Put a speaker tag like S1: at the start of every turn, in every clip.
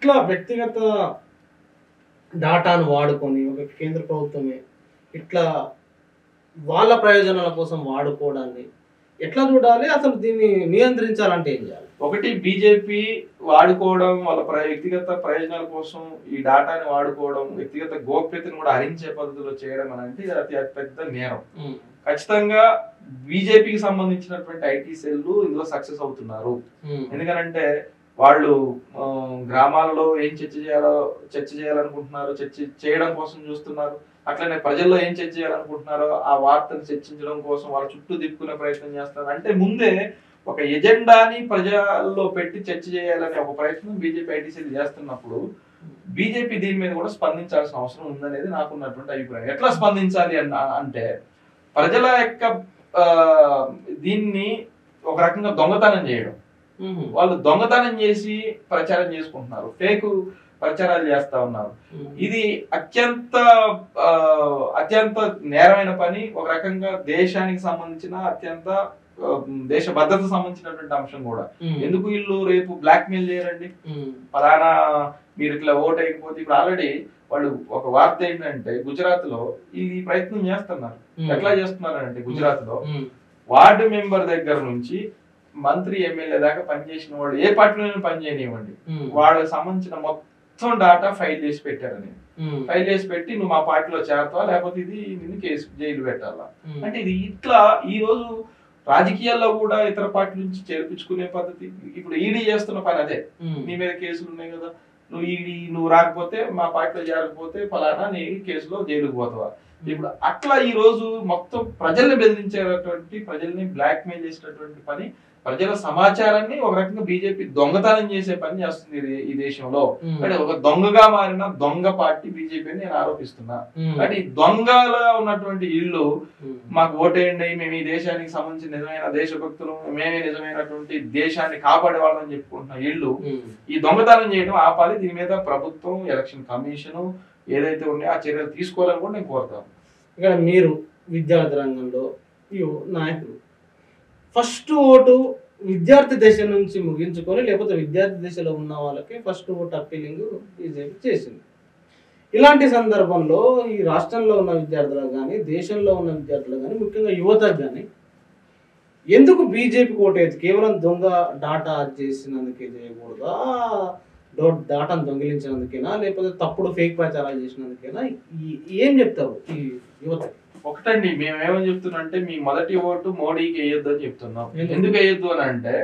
S1: ఇట్లా వ్యక్తిగత డాటాను వాడుకొని ఒక కేంద్ర ప్రభుత్వమే ఇట్లా వాళ్ళ ప్రయోజనాల కోసం వాడుకోవడాన్ని ఎట్లా చూడాలి? అసలు దీన్ని నియంత్రించాలంటే ఏం చేయాలి?
S2: ఒకటి బీజేపీ వాడుకోవడం, వాళ్ళ వ్యక్తిగత ప్రయోజనాల కోసం ఈ డాటాని వాడుకోవడం, వ్యక్తిగత గోప్యతను కూడా హరించే పద్ధతిలో చేయడం అని అంటే అతి పెద్ద నేరం. ఖచ్చితంగా బీజేపీకి సంబంధించినటువంటి ఐటీ సెల్లు ఇందులో సక్సెస్ అవుతున్నారు. ఎందుకనంటే వాళ్ళు గ్రామాలలో ఏం చర్చ చేయాలనుకుంటున్నారు, చర్చ చేయడం కోసం చూస్తున్నారు. అట్లనే ప్రజల్లో ఏం చర్చ చేయాలనుకుంటున్నారో ఆ వార్తను చర్చించడం కోసం వాళ్ళ చుట్టూ తిప్పుకునే ప్రయత్నం చేస్తున్నారు. అంటే ముందే ఒక ఎజెండాని ప్రజల్లో పెట్టి చర్చ చేయాలనే ఒక ప్రయత్నం బీజేపీ ఐటీ సెల్ చేస్తున్నప్పుడు బీజేపీ దీని మీద కూడా స్పందించాల్సిన అవసరం ఉందనేది నాకున్నటువంటి అభిప్రాయం. ఎట్లా స్పందించాలి అంటే ప్రజల యొక్క దీన్ని ఒక రకంగా దొంగతనం చేయడం. వాళ్ళు దొంగతనం చేసి ప్రచారం చేసుకుంటున్నారు, ఫేక్ ప్రచారాలు చేస్తా ఉన్నారు. ఇది అత్యంత నేరమైన పని. ఒక రకంగా దేశానికి సంబంధించిన అత్యంత దేశ భద్రత సంబంధించినటువంటి అంశం కూడా. ఎందుకు వీళ్ళు రేపు బ్లాక్ మెయిల్ చేయరండి? పలానా మీరు ఇట్లా ఓట్ అయిపోతే ఇప్పుడు ఆల్రెడీ వాళ్ళు ఒక వార్త ఏంటంటే గుజరాత్ లో ఈ ప్రయత్నం చేస్తున్నారు. ఎట్లా చేస్తున్నారు అంటే గుజరాత్ లో వార్డు మెంబర్ దగ్గర నుంచి మంత్రి ఎమ్మెల్యే దాకా పనిచేసిన వాళ్ళు ఏ పార్టీలోనే పనిచేయనివ్వండి, వాళ్ళకి సంబంధించిన మొత్తం డాటా ఫైల్ చేసి పెట్టారని. ఫైల్ చేసి పెట్టి నువ్వు మా పార్టీలో చేరతావా లేకపోతే ఇది నిన్ను కేసు జైలు పెట్టాలా అంటే ఇది ఇట్లా ఈ రోజు రాజకీయాల్లో కూడా ఇతర పార్టీ నుంచి చేర్పించుకునే పద్ధతి. ఇప్పుడు ఈడీ చేస్తున్న పని అదే. నీ మీద కేసులు ఉన్నాయి కదా, నువ్వు రాకపోతే మా పార్టీలో చేరకపోతే ఫలానా నీ కేసులో జైలుకు పోతావా. ఇప్పుడు అట్లా ఈ రోజు మొత్తం ప్రజల్ని బెదిరించేటటువంటి, ప్రజల్ని బ్లాక్ మెయిల్ చేసేటటువంటి పని, ప్రజల సమాచారాన్ని ఒక రకంగా బీజేపీ దొంగతనం చేసే పని చేస్తుంది ఈ దేశంలో. అంటే ఒక దొంగగా మారిన దొంగ పార్టీ బీజేపీ అని నేను ఆరోపిస్తున్నా. అంటే ఈ దొంగలా ఉన్నటువంటి ఇల్లు మాకు ఓటేయండి, మేము ఈ దేశానికి సంబంధించిన నిజమైన దేశభక్తులు, మేమే నిజమైనటువంటి దేశాన్ని కాపాడే వాళ్ళని చెప్పుకుంటున్న ఇల్లు ఈ దొంగతనం చేయడం ఆపాలి. దీని మీద ప్రభుత్వం, ఎలక్షన్ కమిషన్ ఏదైతే ఉన్నాయో ఆ చర్యలు తీసుకోవాలని కూడా నేను కోరుతాను.
S1: ఇక్కడ మీరు విద్యార్థి రంగంలో నాయకులు, ఫస్ట్ ఓటు విద్యార్థి దశ నుంచి ముగించుకొని లేకపోతే విద్యార్థి దశలో ఉన్న వాళ్ళకి ఫస్ట్ ఓటు అప్పీలింగ్ బీజేపీ చేసింది. ఇలాంటి సందర్భంలో ఈ రాష్ట్రంలో ఉన్న విద్యార్థులకు కానీ, దేశంలో ఉన్న విద్యార్థులకు కానీ, ముఖ్యంగా యువతకు కానీ ఎందుకు బీజేపీ ఓటేది? కేవలం దొంగ డాటా చేసినందుకే చేయకూడదా? డాటాను దొంగిలించినందుకేనా, లేకపోతే తప్పుడు ఫేక్ ప్రచారాలు చేసినందుకేనా? ఏం చెప్తారు ఈ యువతకి?
S2: ఒకటండి, మేమేమని చెప్తున్నా అంటే మీ మొదటి ఓటు మోడీకి వేయొద్దు అని చెప్తున్నాం. ఎందుకు వేయొద్దు అని అంటే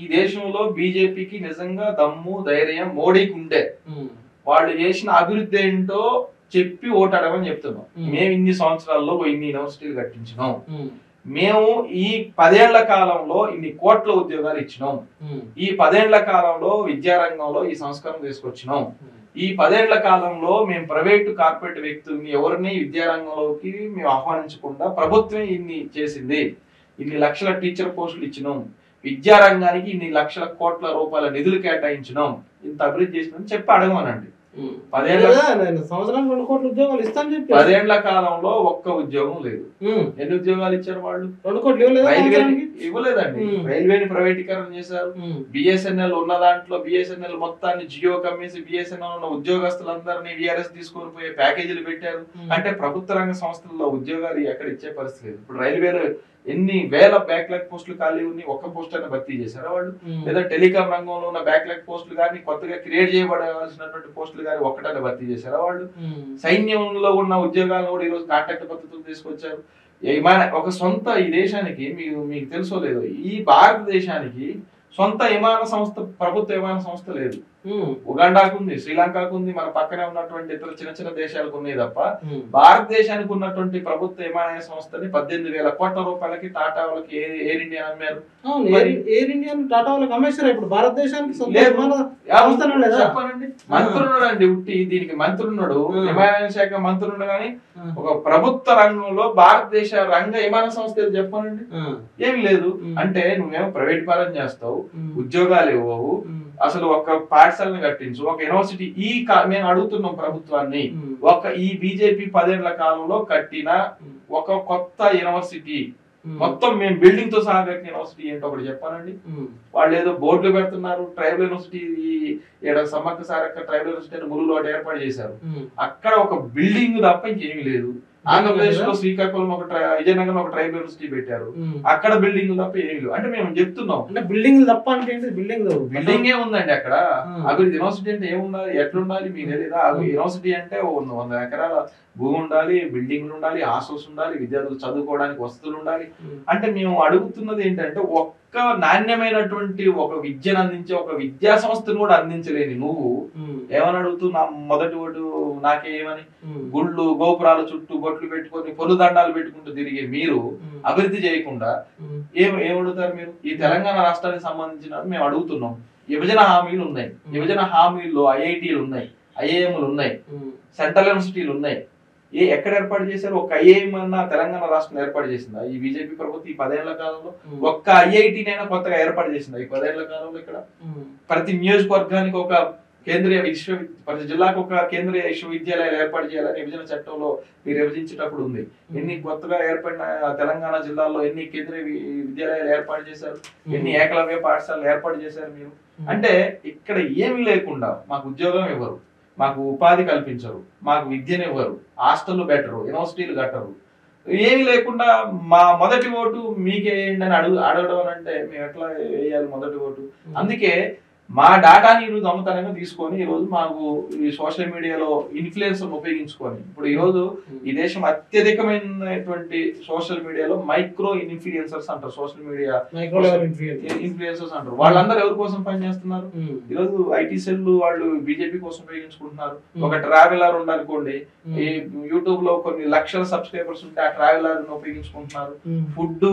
S2: ఈ దేశంలో బీజేపీకి నిజంగా దమ్ము ధైర్యం మోడీకి ఉంటే వాళ్ళు చేసిన అభివృద్ధి ఏంటో చెప్పి ఓటు అడగమని చెప్తున్నాం. మేము ఇన్ని సంవత్సరాల్లో ఇన్ని యూనివర్సిటీలు కట్టించినాం, మేము ఈ 10 ఏళ్ల కాలంలో ఇన్ని కోట్ల ఉద్యోగాలు ఇచ్చినాం, ఈ 10 ఏళ్ల కాలంలో విద్యారంగంలో ఈ సంస్కరణ తీసుకొచ్చినాం, ఈ 10 ఏళ్ల కాలంలో మేము ప్రైవేటు కార్పొరేట్ వ్యక్తుల్ని ఎవరిని విద్యారంగంలోకి మేము ఆహ్వానించకుండా ప్రభుత్వం ఇన్ని చేసింది, ఇన్ని లక్షల టీచర్ పోస్టులు ఇచ్చినాం, విద్యారంగానికి ఇన్ని లక్షల కోట్ల రూపాయల నిధులు కేటాయించినాం, ఇంత అభివృద్ధి చేసినాం చెప్పి అడగమనండి. 10 ఏళ్ల కాలంలో ఒక్క ఉద్యోగం లేదు. ఎన్ని ఉద్యోగాలు ఇచ్చారు వాళ్ళు? 2 కోట్లు ఇవ్వలేదండి. రైల్వేని ప్రైవేటీకరణ చేశారు. బిఎస్ఎన్ఎల్ ఉన్న దాంట్లో బిఎస్ఎన్ఎల్ మొత్తాన్ని జియో కమ్మేసి బిఎస్ఎన్ఎల్ ఉన్న ఉద్యోగస్తులందరినీ విఆర్ఎస్ తీసుకొని పోయే ప్యాకేజీలు పెట్టారు. అంటే ప్రభుత్వ రంగ సంస్థల్లో ఉద్యోగాలు ఎక్కడ ఇచ్చే పరిస్థితి లేదు. ఇప్పుడు రైల్వేలో ఎన్ని వేల బ్యాక్లాగ్ పోస్టులు ఖాళీ ఉన్నాయి, ఒక్క పోస్ట్ అయినా భర్తీ చేశారా వాళ్ళు? లేదా టెలికాం రంగంలో ఉన్న బ్యాక్లాగ్ పోస్టులు కానీ, కొత్తగా క్రియేట్ చేయబడాల్సినటువంటి పోస్టులు కానీ ఒక్కటైనా భర్తీ చేశారా వాళ్ళు? సైన్యంలో ఉన్న ఉద్యోగాలను కూడా ఈరోజు కాంట్రాక్ట్ పద్ధతులు తీసుకొచ్చారు. ఒక సొంత ఈ దేశానికి మీకు తెలుసో లేదు, ఈ భారతదేశానికి సొంత విమాన సంస్థ, ప్రభుత్వ విమాన సంస్థ లేదు. ఉగాండాకు ఉంది, శ్రీలంకకు ఉంది, మన పక్కనే ఉన్నటువంటి ఇతర చిన్న చిన్న దేశాలకు ఉన్నాయి తప్ప భారతదేశానికి ఉన్నటువంటి ప్రభుత్వ విమానయాన సంస్థని 18,000 కోట్ల రూపాయలకి టాటా వాళ్ళకి ఎయిర్ ఇండియా అమ్మారు.
S1: ఎయిర్ ఇండియా టాటా వాళ్ళకి అమ్మేశారు. ఇప్పుడు భారతదేశానికి
S2: చెప్పానండి, మంత్రి ఉన్నాడండి, ఉట్టి దీనికి మంత్రి ఉన్నాడు, విమానయాన శాఖ మంత్రి ఉన్నాడు. కానీ ఒక ప్రభుత్వ రంగంలో భారతదేశ రంగ విమాన సంస్థ చెప్పానండి, ఏమి లేదు. అంటే నువ్వేమో ప్రైవేట్ పరం చేస్తావు, ఉద్యోగాలు ఇవ్వవు, అసలు ఒక పాఠశాలను కట్టించు, ఒక యూనివర్సిటీ. మేము అడుగుతున్నాం ప్రభుత్వాన్ని, ఈ బీజేపీ 10 ఏళ్ల కాలంలో కట్టిన ఒక కొత్త యూనివర్సిటీ మొత్తం మేము బిల్డింగ్ తో సహా కట్టిన యూనివర్సిటీ ఏంటో ఒకటి చెప్పానండి. వాళ్ళు ఏదో బోర్డులు పెడుతున్నారు, tribal university Sammakka Sarakka tribal university అని ములుగులో ఏర్పాటు చేశారు. అక్కడ ఒక బిల్డింగ్ తప్ప ఇంకేమీ లేదు. ఆంధ్రప్రదేశ్ లో శ్రీకాకుళం విజయనగరం ఒక ట్రైబల్ యూనివర్సిటీ పెట్టారు, అక్కడ బిల్డింగ్ తప్ప ఏమి లేవు. అంటే మేము చెప్తున్నాం
S1: బిల్డింగ్ తప్ప అంటే
S2: బిల్డింగ్ ఉందండి అక్కడ. అభివృద్ధి యూనివర్సిటీ అంటే ఏముండాలి, ఎట్లుండాలి మీకు తెలియదా? యూనివర్సిటీ అంటే 100 ఎకరాల భూమి ఉండాలి, బిల్డింగ్లు ఉండాలి, హాస్టల్స్ ఉండాలి, విద్యార్థులు చదువుకోవడానికి వసతులు ఉండాలి. అంటే మేము అడుగుతున్నది ఏంటంటే ఒక్క నాణ్యమైనటువంటి ఒక విద్యను అందించే ఒక విద్యా సంస్థను కూడా అందించలేని నువ్వు ఏమని అడుగుతూ నా మొదటి ఓటు నాకేమని గుళ్ళు గోపురాల చుట్టూ బొట్లు పెట్టుకొని పొలు దండాలు పెట్టుకుంటూ తిరిగే మీరు అభివృద్ధి చేయకుండా ఏమడుగుతారు మీరు? ఈ తెలంగాణ రాష్ట్రానికి సంబంధించిన మేము అడుగుతున్నాం. విభజన హామీలు ఉన్నాయి, విభజన హామీల్లో ఐఐటీలు ఉన్నాయి, ఐఐఎంలు ఉన్నాయి, సెంట్రల్ యూనివర్సిటీలు ఉన్నాయి. ఎక్కడ ఏర్పాటు చేశారు? ఒక ఐఐఎం అన్న తెలంగాణ రాష్ట్రం ఏర్పాటు చేసిందా ఈ బీజేపీ ప్రభుత్వం? ఈ 10 ఏళ్ల కాలంలో ఒక్క ఐఐటీనైనా కొత్తగా ఏర్పాటు చేసిందా ఈ 10 ఏళ్ల కాలంలో? ఇక్కడ ప్రతి నియోజకవర్గానికి ఒక కేంద్రీయ ప్రతి జిల్లాకు ఒక కేంద్రీయ విశ్వవిద్యాలయాలు ఏర్పాటు చేయాలని విభజన చట్టంలో మీరు విభజించేటప్పుడు ఉంది. ఎన్ని కొత్తగా ఏర్పడిన తెలంగాణ జిల్లాల్లో ఎన్ని కేంద్రీయ విద్యాలయాలు ఏర్పాటు చేశారు, ఎన్ని ఏకలవ్య పాఠశాలలు ఏర్పాటు చేశారు మీరు? అంటే ఇక్కడ ఏమీ లేకుండా మాకు ఉద్యోగం ఇవ్వరు, మాకు ఉపాధి కల్పించరు, మాకు విద్యనివ్వరు, హాస్టల్ బెటరు, యూనివర్సిటీలు కట్టరు, ఏమి లేకుండా మా మొదటి ఓటు మీకే వేయండి అని అడగడం అంటే మేము ఎట్లా వేయాలి మొదటి ఓటు? అందుకే మా డాటాని దొంగతనంగా తీసుకొని ఈరోజు మాకు ఈ సోషల్ మీడియాలో ఇన్ఫ్లుయెన్సర్ ఉపయోగించుకొని ఇప్పుడు ఈరోజు ఈ దేశం అత్యధికమైనటువంటి సోషల్ మీడియాలో మైక్రో ఇన్ఫ్లుయెన్సర్స్ అంటారు, సోషల్ మీడియా ఇన్ఫ్లుయెన్సర్స్ అంటారు. వాళ్ళందరూ ఎవరి కోసం పనిచేస్తున్నారు? ఈరోజు ఐటీ సెల్ వాళ్ళు బీజేపీ కోసం ఉపయోగించుకుంటున్నారు. ఒక ట్రావెలర్ ఉండాలనుకోండి, ఈ యూట్యూబ్ లో కొన్ని లక్షల సబ్స్క్రైబర్స్ ఉంటే ఆ ట్రావెలర్ ఉపయోగించుకుంటున్నారు. ఫుడ్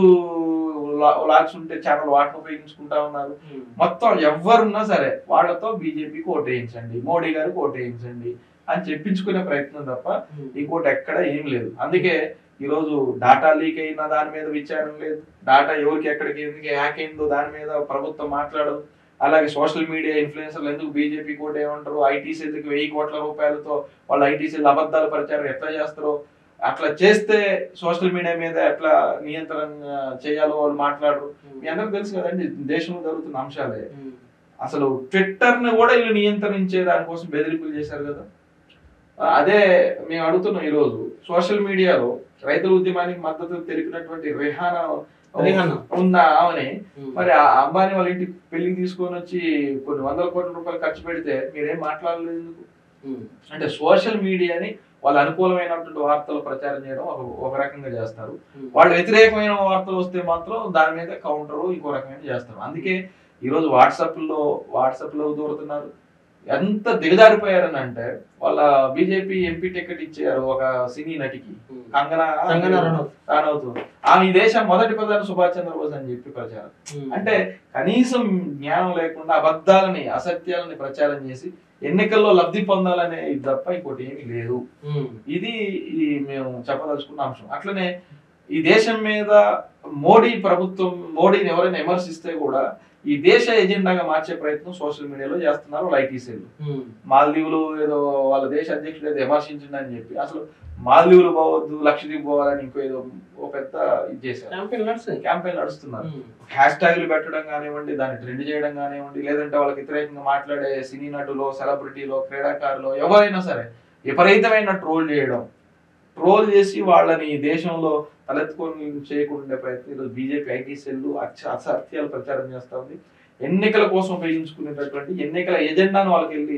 S2: లాగ్స్ ఉంటే ఛానల్ వాటిని ఉపయోగించుకుంటా ఉన్నారు. మొత్తం ఎవరున్నా సరే వాళ్ళతో బీజేపీకి ఓటేయించండి, మోడీ గారికి ఓటేయించండి అని చెప్పించుకునే ప్రయత్నం తప్ప ఇంకోటి ఎక్కడ ఏం లేదు. అందుకే ఈరోజు డాటా లీక్ అయిన దాని మీద విచారణ లేదు, డాటా ఎవరికి ఎక్కడికి ఎందుకు హ్యాక్ అయిందో దాని మీద ప్రభుత్వం మాట్లాడదు. అలాగే సోషల్ మీడియా ఇన్ఫ్లుయెన్సర్లు ఎందుకు బీజేపీ కోట్ ఏమంటారు, ఐటీ సెల్కి 1000 కోట్ల రూపాయలతో వాళ్ళ ఐటీ సెల్ అబద్ధాల ప్రచారం ఎట్లా చేస్తారో అట్లా చేస్తే సోషల్ మీడియా మీద ఎట్లా నియంత్రణ చేయాలో వాళ్ళు మాట్లాడరు. మీ అందరికి తెలుసు కదండి దేశంలో జరుగుతున్న అంశాలే. అసలు ట్విట్టర్ ని కూడా వీళ్ళు నియంత్రించే దానికోసం బెదిరింపులు చేశారు కదా. అదే మేము అడుగుతున్నాం. ఈరోజు సోషల్ మీడియాలో రైతుల ఉద్యమానికి మద్దతు తెలిపినటువంటి రిహానా ఉన్న ఆమెని మరి ఆ అంబానీ వాళ్ళ ఇంటికి పెళ్లికి తీసుకొని వచ్చి కొన్ని 100 కోట్ల రూపాయలు ఖర్చు పెడితే మీరేం మాట్లాడలేదు ఎందుకు? అంటే సోషల్ మీడియాని వాళ్ళు అనుకూలమైనటువంటి వార్తలు ప్రచారం చేయడం ఒక రకంగా చేస్తారు, వాళ్ళు వ్యతిరేకమైన వార్తలు వస్తే మాత్రం దాని మీద కౌంటర్ ఇంకో రకమైన చేస్తారు. అందుకే ఈరోజు వాట్సాప్ లో దూరుతున్నారు. ఎంత దిగజారిపోయారని అంటే వాళ్ళ బీజేపీ ఎంపీ టికెట్ ఇచ్చారు ఒక సినీ నటికి, కంగనా రనౌత్. ఆమె ఈ దేశం మొదటి ప్రధాని సుభాష్ చంద్రబోస్ అని చెప్పి ప్రచారం. అంటే కనీసం జ్ఞానం లేకుండా అబద్ధాలని అసత్యాలని ప్రచారం చేసి ఎన్నికల్లో లబ్ధి పొందాలనే తప్ప ఇంకోటి ఏమీ లేదు. ఇది మేము చెప్పదలుచుకున్న అంశం. అట్లనే ఈ దేశం మీద మోడీని ఎవరైనా విమర్శిస్తే కూడా ఈ దేశ ఎజెండాగా మార్చే ప్రయత్నం సోషల్ మీడియాలో చేస్తున్నారు ఐటీ సెల్. మాల్దీవులు ఏదో వాళ్ళ దేశ అధ్యక్షుడు ఏదో విమర్శించింది అని చెప్పి అసలు మాల్దీవులు పోవద్దు, లక్షద్వీప్ పోవాలని ఇంకో ఏదో ఒక పెద్ద ఇది చేశారు, క్యాంపెయిన్ నడుస్తున్నారు. హ్యాష్ ట్యాగ్లు పెట్టడం కానివ్వండి, దాన్ని ట్రెండ్ చేయడం కానివ్వండి, లేదంటే వాళ్ళకి వ్యతిరేకంగా మాట్లాడే సినీ నటులో, సెలబ్రిటీలో, క్రీడాకారులో ఎవరైనా సరే విపరీతమైన ట్రోల్ చేసి వాళ్ళని దేశంలో తలెత్తుకొని చేయకుండా ప్రయత్నం ఈరోజు బీజేపీ ఐటీ సెల్ అసత్యాలు ప్రచారం చేస్తా ఉంది. ఎన్నికల కోసం ఉపయోగించుకునేటటువంటి ఎన్నికల ఎజెండాను వాళ్ళకి వెళ్ళి